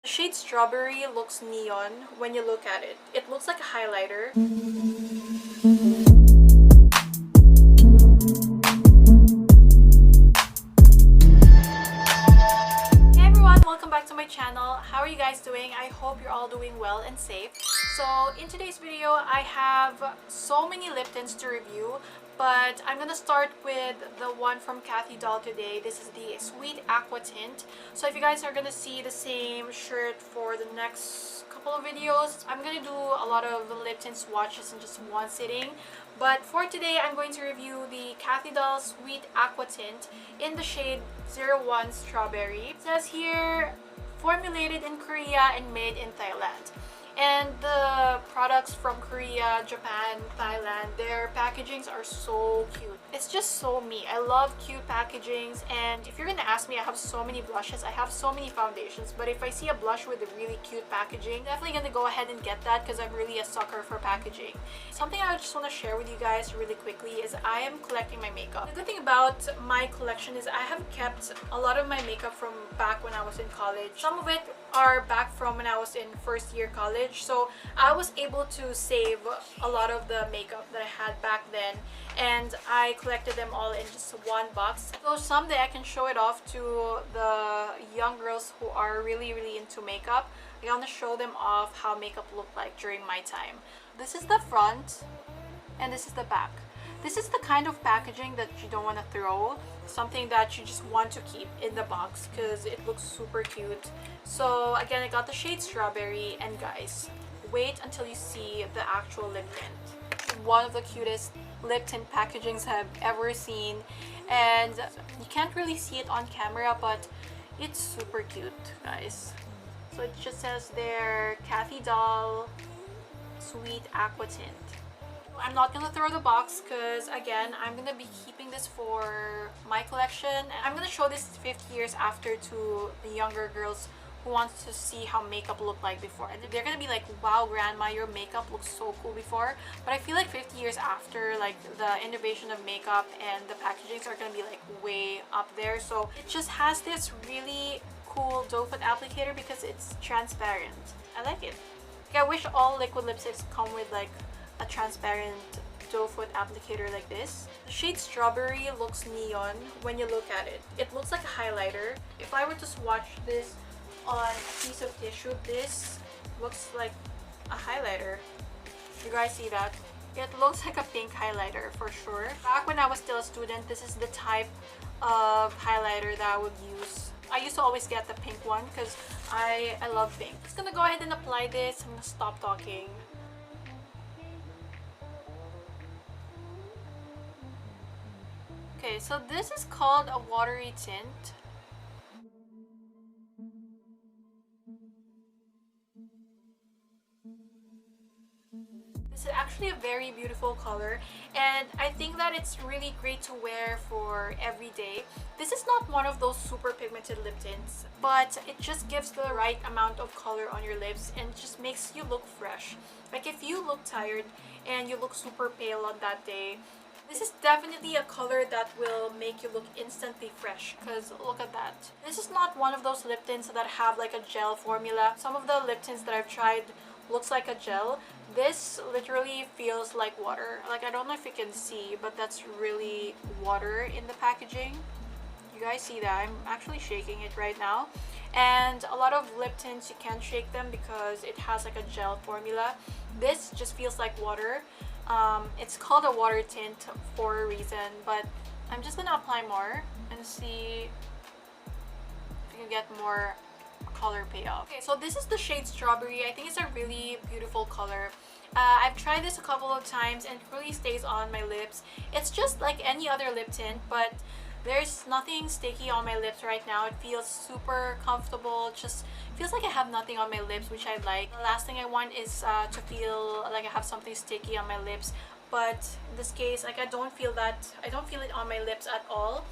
The shade Strawberry looks neon when you look at it. It looks like a highlighter. Hey everyone, welcome back to my channel. How are you guys doing? I hope you're all doing well and safe. So in today's video, I have so many lip tints to review, but I'm gonna start with the one from CATHY doll today. This is the Sweet Aqua Tint. So if you guys are gonna see the same shirt for the next couple of videos, I'm gonna do a lot of lip tint swatches in just one sitting. But for today, I'm going to review the CATHY doll Sweet Aqua Tint in the shade 01 Strawberry. It says here, formulated in Korea and made in Thailand. And the products from Korea, Japan, Thailand, their packagings are so cute. It's just so me. I love cute packagings, and if you're gonna ask me, I have so many blushes, I have so many foundations, but if I see a blush with a really cute packaging, definitely gonna go ahead and get that because I'm really a sucker for packaging. Something I just want to share with you guys really quickly is I am collecting my makeup. The good thing about my collection is I have kept a lot of my makeup from back when I was in college. Some of it are back from when I was in first year college, so I was able to save a lot of the makeup that I had back then, and I collected them all in just one box. So someday I can show it off to the young girls who are really into makeup. I want to show them off how makeup looked like during my time. This is the front and this is the back. This is the kind of packaging that you don't want to throw, something that you just want to keep in the box because it looks super cute. So again, I got the shade Strawberry, and guys, wait until you see the actual lip tint. One of the cutest lip tint packagings I've ever seen, and you can't really see it on camera, but it's super cute, guys. So it just says there, CATHY doll Sweet Aqua Tint. I'm not gonna throw the box because again, I'm gonna be keeping this for my collection. I'm gonna show this 50 years after to the younger girls who wants to see how makeup looked like before, and they're gonna be like, wow grandma, your makeup looks so cool before. But I feel like 50 years after, like, the innovation of makeup and the packagings are gonna be like way up there. So it just has this really cool doe foot applicator because it's transparent. I like it. Like, I wish all liquid lipsticks come with like a transparent doe foot applicator like this. The shade Strawberry looks neon when you look at it. It looks like a highlighter. If I were to swatch this on a piece of tissue, this looks like a highlighter. You guys see that? It looks like a pink highlighter for sure. Back when I was still a student, this is the type of highlighter that I would use. I used to always get the pink one because I love pink. I'm just gonna go ahead and apply this. I'm gonna stop talking. Okay, so this is called a watery tint. This is actually a very beautiful color, and I think that it's really great to wear for every day. This is not one of those super pigmented lip tints, but it just gives the right amount of color on your lips and just makes you look fresh. Like, if you look tired and you look super pale on that day, this is definitely a color that will make you look instantly fresh, because look at that. This is not one of those lip tints that have like a gel formula. Some of the lip tints that I've tried looks like a gel. This literally feels like water. Like, I don't know if you can see, but that's really water in the packaging. You guys see that? I'm actually shaking it right now. And a lot of lip tints, you can't shake them because it has like a gel formula. This just feels like water. It's called a water tint for a reason, but I'm just gonna apply more and see if you can get more color payoff. Okay, so this is the shade Strawberry. I think it's a really beautiful color. I've tried this a couple of times and it really stays on my lips. It's just like any other lip tint, but there's nothing sticky on my lips right now. It feels super comfortable. It just feels like I have nothing on my lips, which I like. The last thing I want is to feel like I have something sticky on my lips, but in this case, like, I don't feel that. I don't feel it on my lips at all.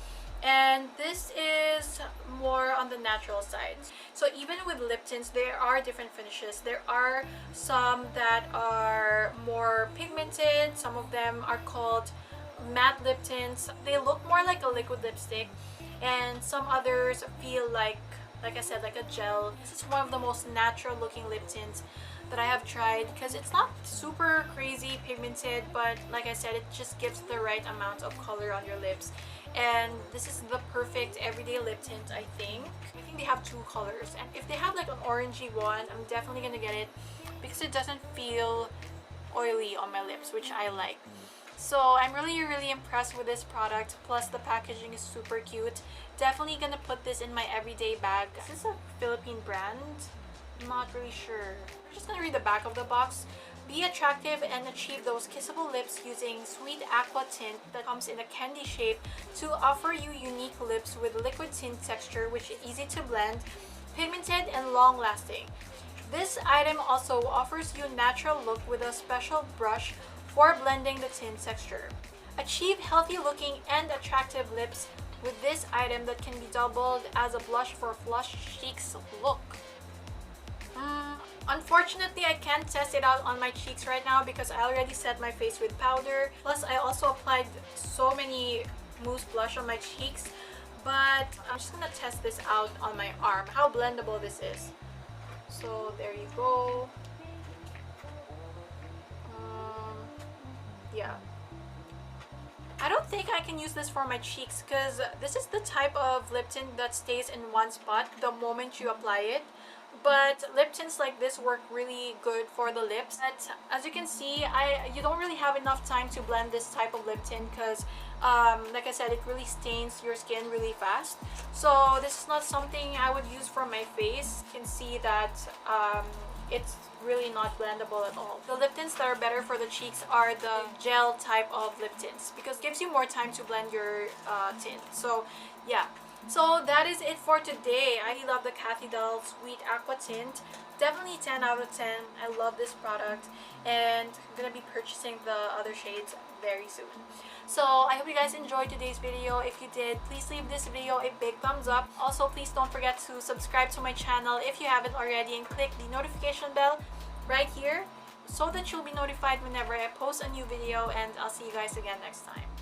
And this is more on the natural side. So even with lip tints, there are different finishes. There are some that are more pigmented. Some of them are called matte lip tints. They look more like a liquid lipstick, and some others feel like like I said, like a gel. This is one of the most natural looking lip tints that I have tried because it's not super crazy pigmented, but like I said, it just gives the right amount of color on your lips. And this is the perfect everyday lip tint, I think. I think they have two colors, and if they have like an orangey one, I'm definitely gonna get it because it doesn't feel oily on my lips, which I like. So I'm really impressed with this product. Plus the packaging is super cute. Definitely gonna put this in my everyday bag. Is this a Philippine brand? I'm not really sure. I'm just gonna read the back of the box. Be attractive and achieve those kissable lips using sweet aqua tint that comes in a candy shape to offer you unique lips with liquid tint texture, which is easy to blend, pigmented, and long lasting. This item also offers you natural look with a special brush for blending the tint texture. Achieve healthy looking and attractive lips with this item that can be doubled as a blush for flush cheeks look. Unfortunately, I can't test it out on my cheeks right now because I already set my face with powder. Plus, I also applied so many mousse blush on my cheeks. But I'm just gonna test this out on my arm, how blendable this is. So there you go. Yeah. I don't think I can use this for my cheeks because this is the type of lip tint that stays in one spot the moment you apply it. But lip tints like this work really good for the lips. But as you can see, you don't really have enough time to blend this type of lip tint because like I said, it really stains your skin really fast. So this is not something I would use for my face. You can see that it's really not blendable at all. The lip tints that are better for the cheeks are the gel type of lip tints because it gives you more time to blend your tint. So yeah. So that is it for today. I love the CATHY Sweet Aqua Tint. Definitely 10 out of 10. I love this product and I'm gonna be purchasing the other shades very soon. So I hope you guys enjoyed today's video. If you did, please leave this video a big thumbs up. Also, please don't forget to subscribe to my channel if you haven't already and click the notification bell right here so that you'll be notified whenever I post a new video, and I'll see you guys again next time.